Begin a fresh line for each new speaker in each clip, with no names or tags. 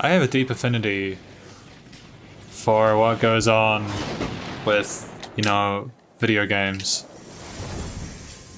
I have a deep affinity for what goes on with, you know, video games.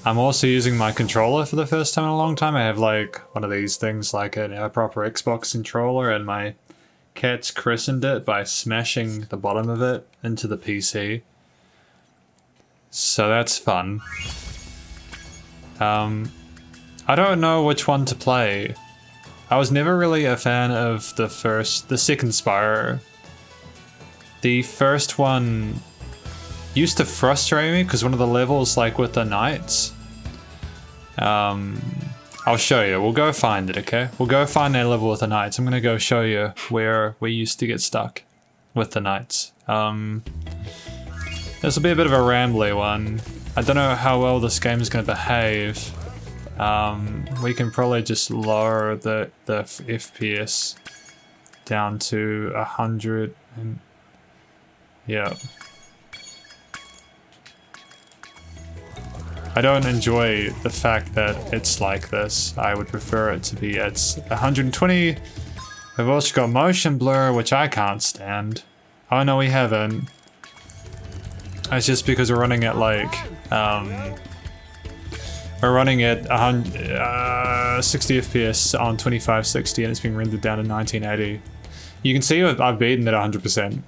I'm also using my controller for the first time in a long time. I have like one of these things, like a proper Xbox controller, and my cat's christened it by smashing the bottom of it into the PC. So that's fun. I don't know which one to play. I was never really a fan of the second Spyro. The first one used to frustrate me because one of the levels, like with the knights, I'll show you. We'll go find it, okay? We'll go find that level with the knights. I'm gonna go show you where we used to get stuck with the knights. This will be a bit of a rambly one. I don't know how well this game is gonna behave. We can probably just lower the FPS down to 100 and yeah. I don't enjoy the fact that it's like this. I would prefer it to be at 120. We've also got motion blur, which I can't stand. Oh no, we haven't. It's just because we're running at like, we're running at 60 FPS on 2560 and it's being rendered down to 1980. You can see I've beaten it 100%.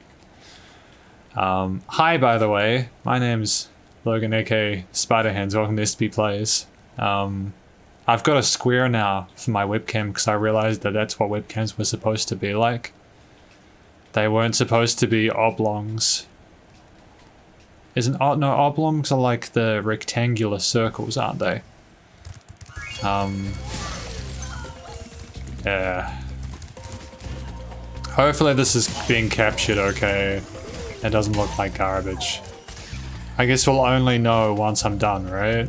Hi, by the way, my name's Logan, aka Spiderhands. Welcome to SB Plays. I've got a square now for my webcam because I realized that that's what webcams were supposed to be like. They weren't supposed to be oblongs. No, oblongs are like the rectangular circles, aren't they? Yeah. Hopefully this is being captured okay. It doesn't look like garbage. I guess we'll only know once I'm done, right?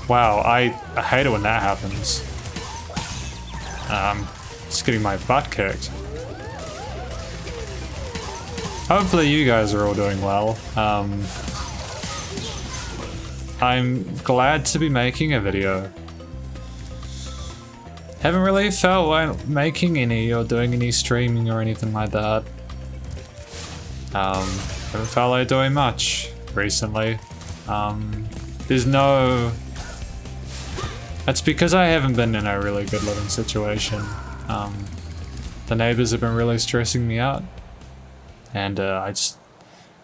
Wow, I hate it when that happens. Just getting my butt kicked. Hopefully you guys are all doing well. I'm glad to be making a video. Haven't really felt like making any or doing any streaming or anything like that. Haven't felt like doing much recently. There's no... That's because I haven't been in a really good living situation. The neighbors have been really stressing me out. And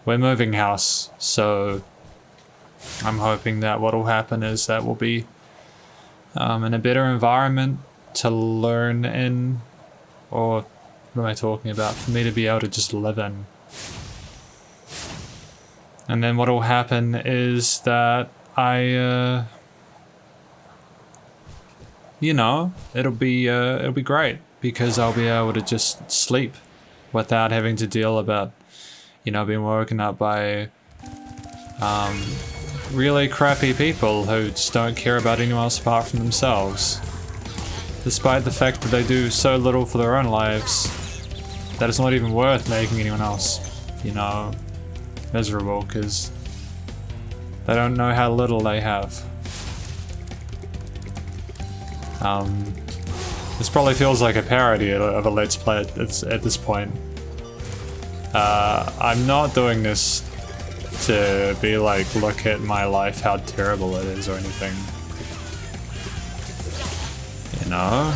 we're moving house, so I'm hoping that what'll happen is that we'll be in a better environment to learn in, or what am I talking about? For me to be able to just live in. And then what'll happen is that you know, it'll be great because I'll be able to just sleep without having to deal about, you know, being woken up by really crappy people who just don't care about anyone else apart from themselves. Despite the fact that they do so little for their own lives, that it's not even worth making anyone else, you know, miserable, because they don't know how little they have. This probably feels like a parody of a Let's Play at this point. I'm not doing this to be like, look at my life, how terrible it is or anything. You know?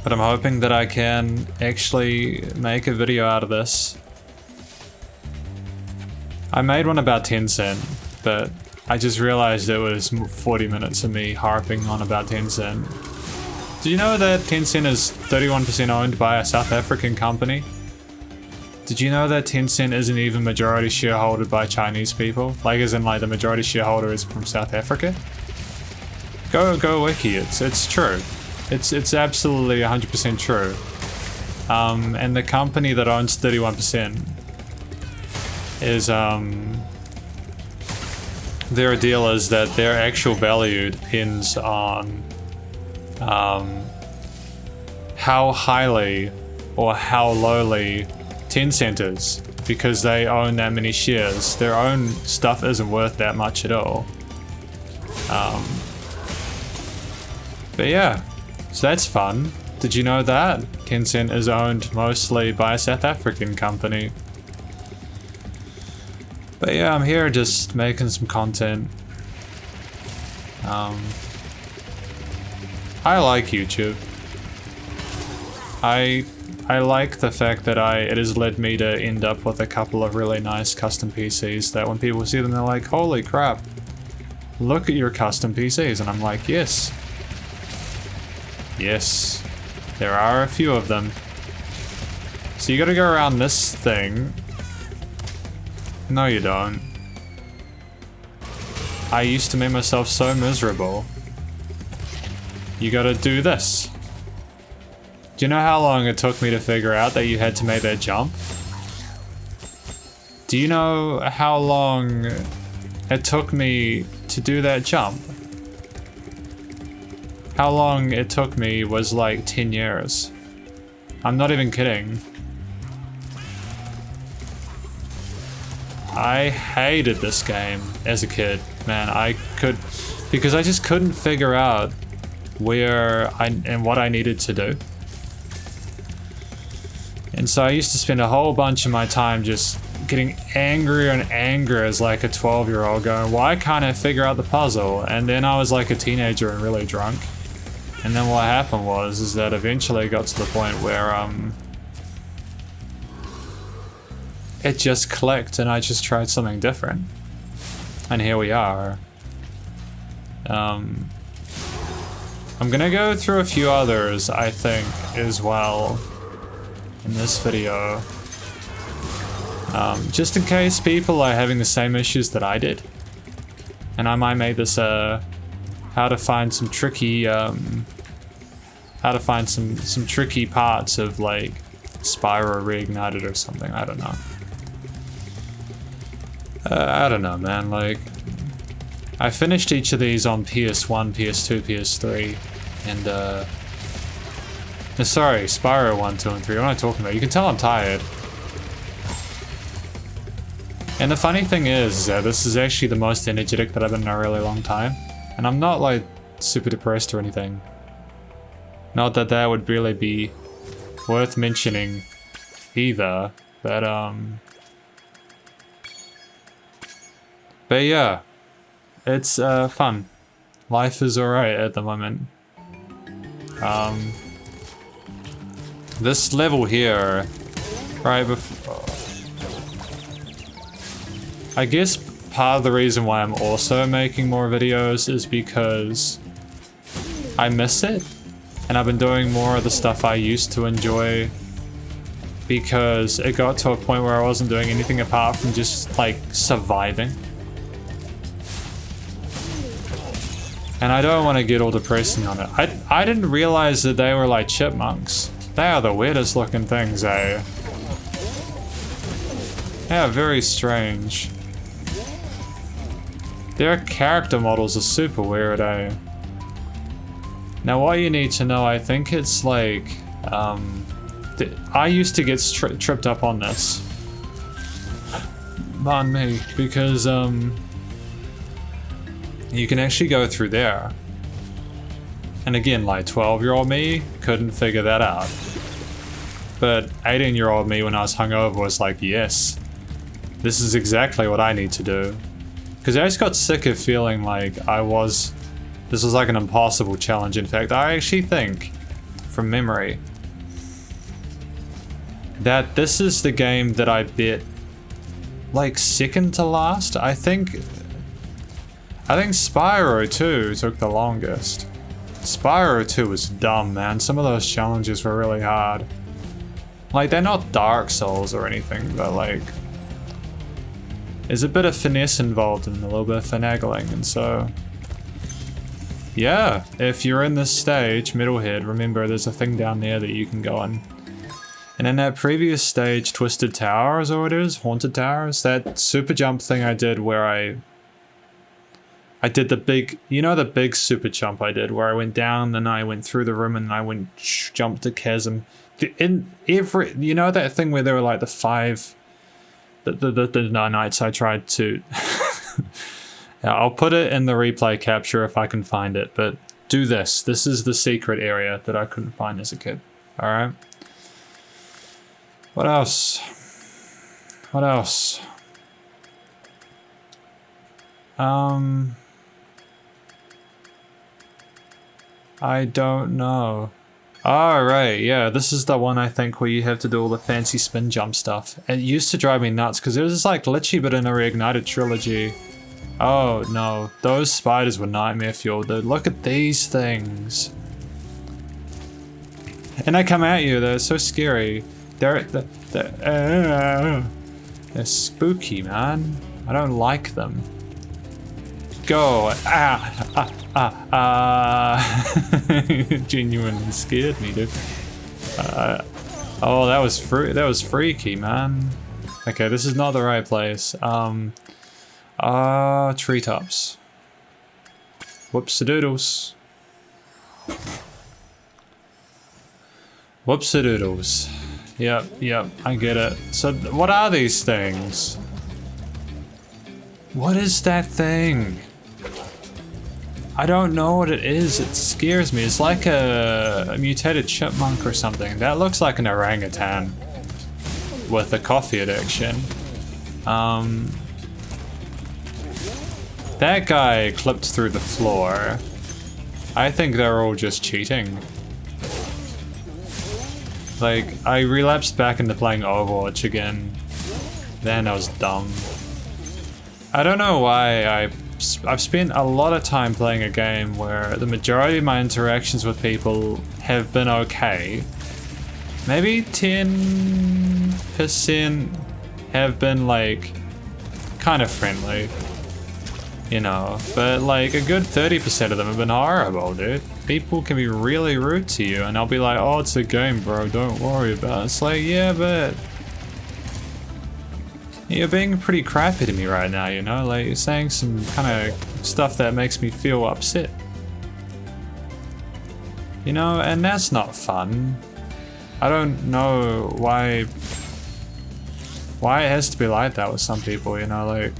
But I'm hoping that I can actually make a video out of this. I made one about Tencent, but I just realized it was 40 minutes of me harping on about Tencent. Did you know that Tencent is 31% owned by a South African company? Did you know that Tencent isn't even majority shareholder by Chinese people? Like, as in, like, the majority shareholder is from South Africa? Go wiki, it's true. It's absolutely 100% true. And the company that owns 31% is, their deal is that their actual value depends on how highly or how lowly Tencent is, because they own that many shares. Their own stuff isn't worth that much at all. But yeah, so that's fun. Did you know that? Tencent is owned mostly by a South African company. But yeah, I'm here just making some content. I like YouTube. I like the fact that it has led me to end up with a couple of really nice custom PCs that when people see them, they're like, holy crap, look at your custom PCs. And I'm like, yes. Yes, there are a few of them. So you gotta go around this thing. No, you don't. I used to make myself so miserable. You gotta do this. Do you know how long it took me to figure out that you had to make that jump? Do you know how long it took me to do that jump? How long it took me was like 10 years. I'm not even kidding. I hated this game as a kid, man. Because I just couldn't figure out where and what I needed to do. And so I used to spend a whole bunch of my time just getting angrier and angrier as like a 12-year-old going, why can't I figure out the puzzle? And then I was like a teenager and really drunk. And then what happened is that eventually it got to the point where it just clicked and I just tried something different. And here we are. I'm gonna go through a few others, I think, as well in this video. Just in case people are having the same issues that I did. And I might make this how to find some tricky some tricky parts of like Spyro Reignited or something. I don't know. I don't know, man. Like, I finished each of these on PS1, PS2, PS3, and sorry, Spyro 1, 2, and 3. What am I talking about? You can tell I'm tired. And the funny thing is that this is actually the most energetic that I've been in a really long time. And I'm not like super depressed or anything. Not that that would really be worth mentioning either, but yeah, it's fun. Life is alright at the moment. This level here, right before, I guess part of the reason why I'm also making more videos is because I miss it. And I've been doing more of the stuff I used to enjoy because it got to a point where I wasn't doing anything apart from just like surviving. And I don't want to get all depressing on it. I didn't realize that they were like chipmunks. They are the weirdest looking things, eh? They are very strange. Their character models are super weird, eh? Now what you need to know, I think it's like, I used to get tripped up on this. Pardon me, because you can actually go through there. And again, like 12-year-old me couldn't figure that out. But 18-year-old me when I was hungover was like, yes, this is exactly what I need to do. Because I just got sick of feeling like this was like an impossible challenge. In fact, I actually think, from memory, that this is the game that I bet like second to last. I think Spyro 2 took the longest. Spyro 2 was dumb, man. Some of those challenges were really hard. Like, they're not Dark Souls or anything, but like, there's a bit of finesse involved and a little bit of finagling, and so yeah, if you're in this stage, Metalhead, remember there's a thing down there that you can go on. And in that previous stage, Twisted Towers, or it is, Haunted Towers, that super jump thing I did where I did the big, you know, the big super jump I did where I went down, then I went through the room and I went jumped a chasm. In every, you know that thing where there were like the nights I tried to Yeah, I'll put it in the replay capture if I can find it, but do this. This is the secret area that I couldn't find as a kid. Alright. What else? What else? I don't know. Oh, right, yeah, this is the one I think where you have to do all the fancy spin jump stuff. It used to drive me nuts because it was just like glitchy but in a Reignited Trilogy. Oh no, those spiders were nightmare fuel, dude. Look at these things. And they come at you, they're so scary. They're spooky, man. I don't like them. Go! Genuinely scared me, dude. Oh, that was freaky, man. Okay, this is not the right place. Treetops. Whoops-a-doodles. Whoops-a-doodles. Yep, I get it. So, what are these things? What is that thing? I don't know what it is. It scares me. It's like a mutated chipmunk or something. That looks like an orangutan with a coffee addiction. That guy clipped through the floor. I think they're all just cheating. Like, I relapsed back into playing Overwatch again. Then I was dumb. I don't know why I've spent a lot of time playing a game where the majority of my interactions with people have been okay. Maybe 10% have been like kind of friendly, you know, but like a good 30% of them have been horrible, dude. People can be really rude to you and I'll be like, oh, it's a game, bro, don't worry about it. It's like, yeah, but you're being pretty crappy to me right now, you know? Like, you're saying some kind of stuff that makes me feel upset. You know, and that's not fun. I don't know why it has to be like that with some people, you know? Like,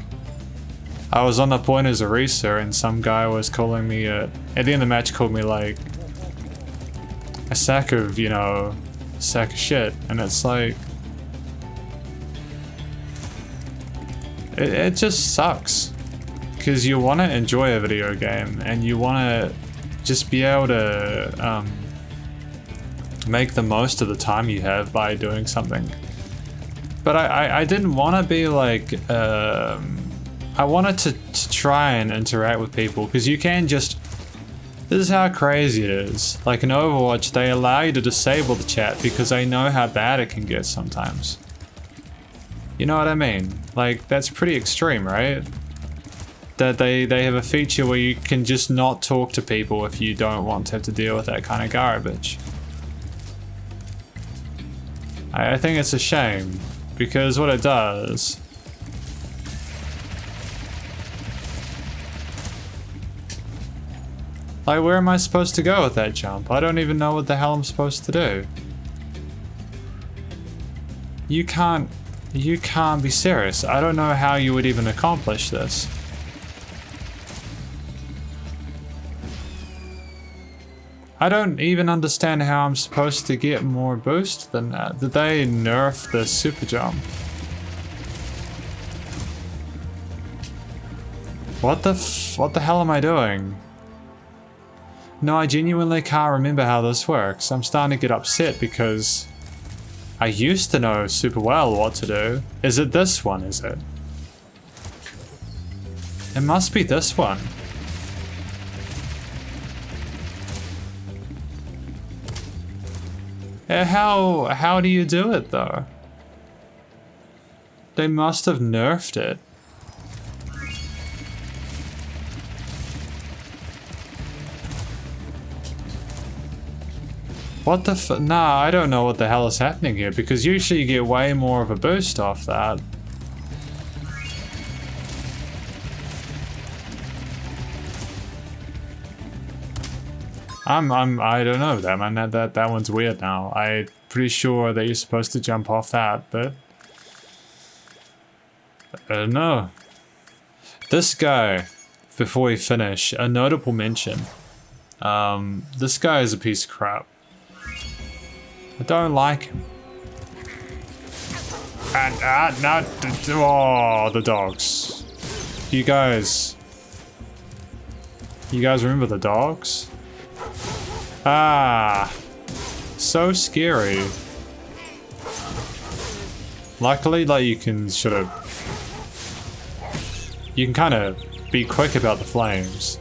I was on the point as a Arisa and some guy was calling me, at the end of the match called me like a sack of, you know, sack of shit. And it's like, it just sucks because you want to enjoy a video game and you want to just be able to make the most of the time you have by doing something. But I didn't want to be like, I wanted to try and interact with people because you can just, this is how crazy it is. Like in Overwatch, they allow you to disable the chat because they know how bad it can get sometimes. You know what I mean? Like, that's pretty extreme, right? That they have a feature where you can just not talk to people if you don't want to have to deal with that kind of garbage. I think it's a shame, because what it does... Like, where am I supposed to go with that jump? I don't even know what the hell I'm supposed to do. You can't be serious. I don't know how you would even accomplish this. I don't even understand how I'm supposed to get more boost than that. Did they nerf the super jump? What the hell am I doing? No, I genuinely can't remember how this works. I'm starting to get upset because I used to know super well what to do. Is it this one, is it? It must be this one. How do you do it though? They must have nerfed it. What the f- Nah, I don't know what the hell is happening here, because usually you get way more of a boost off that. I don't know that, man. That one's weird now. I'm pretty sure that you're supposed to jump off that, but I don't know. This guy, before we finish, a notable mention. This guy is a piece of crap. I don't like him. And not the dogs. You guys remember the dogs? Ah, so scary. Luckily, like you can kind of be quick about the flames.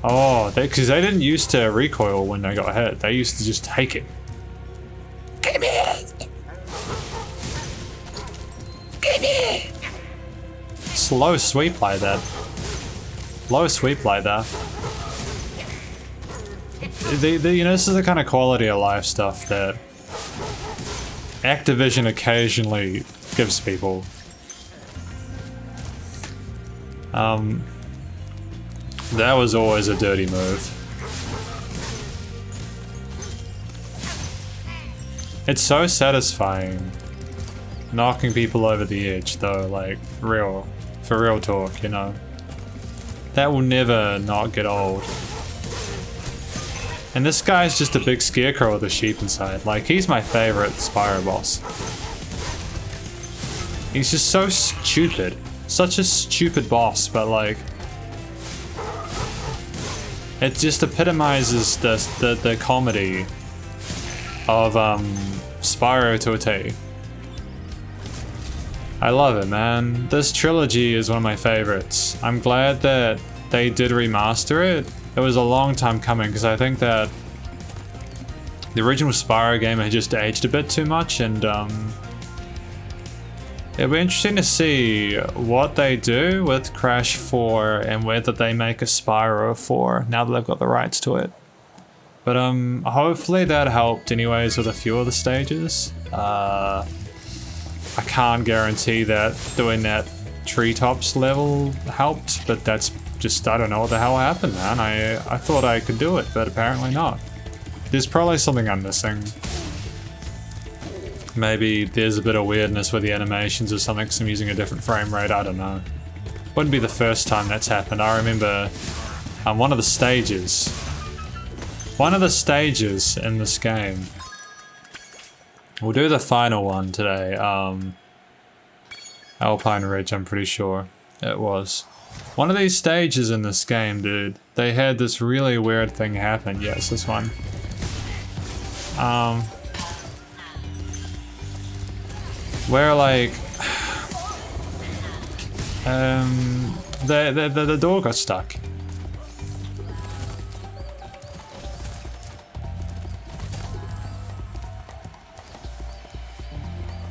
Oh, because they didn't used to recoil when they got hit. They used to just take it. Come here! Come here! Slow sweep like that. Low sweep like that. You know, this is the kind of quality of life stuff that Activision occasionally gives people. That was always a dirty move. It's so satisfying knocking people over the edge though, like for real talk, you know. That will never not get old. And this guy's just a big scarecrow with a sheep inside. Like, he's my favorite Spyro boss. He's just so stupid. Such a stupid boss, but like... it just epitomizes the comedy of Spyro to a T. I love it, man. This trilogy is one of my favorites. I'm glad that they did remaster it. It was a long time coming because I think that the original Spyro game had just aged a bit too much, and it'll be interesting to see what they do with Crash 4 and whether they make a Spyro 4 now that they've got the rights to it. But hopefully that helped anyways with a few of the stages. I can't guarantee that doing that treetops level helped, but that's just, I don't know what the hell happened, man. I thought I could do it, but apparently not. There's probably something I'm missing. Maybe there's a bit of weirdness with the animations or something because I'm using a different frame rate, I don't know. Wouldn't be the first time that's happened. I remember one of the stages in this game. We'll do the final one today. Alpine Ridge, I'm pretty sure it was. One of these stages in this game, dude, they had this really weird thing happen. Yes, this one. Where like the door got stuck.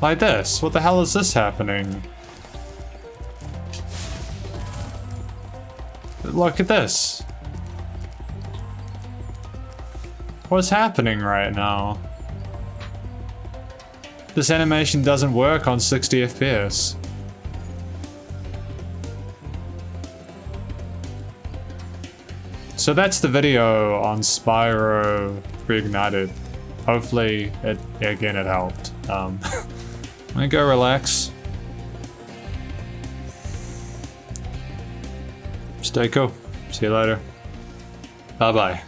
Like this. What the hell is this happening? Look at this. What's happening right now? This animation doesn't work on 60 FPS. So that's the video on Spyro Reignited. Hopefully, it helped. I'm gonna go relax. Stay cool. See you later. Bye-bye.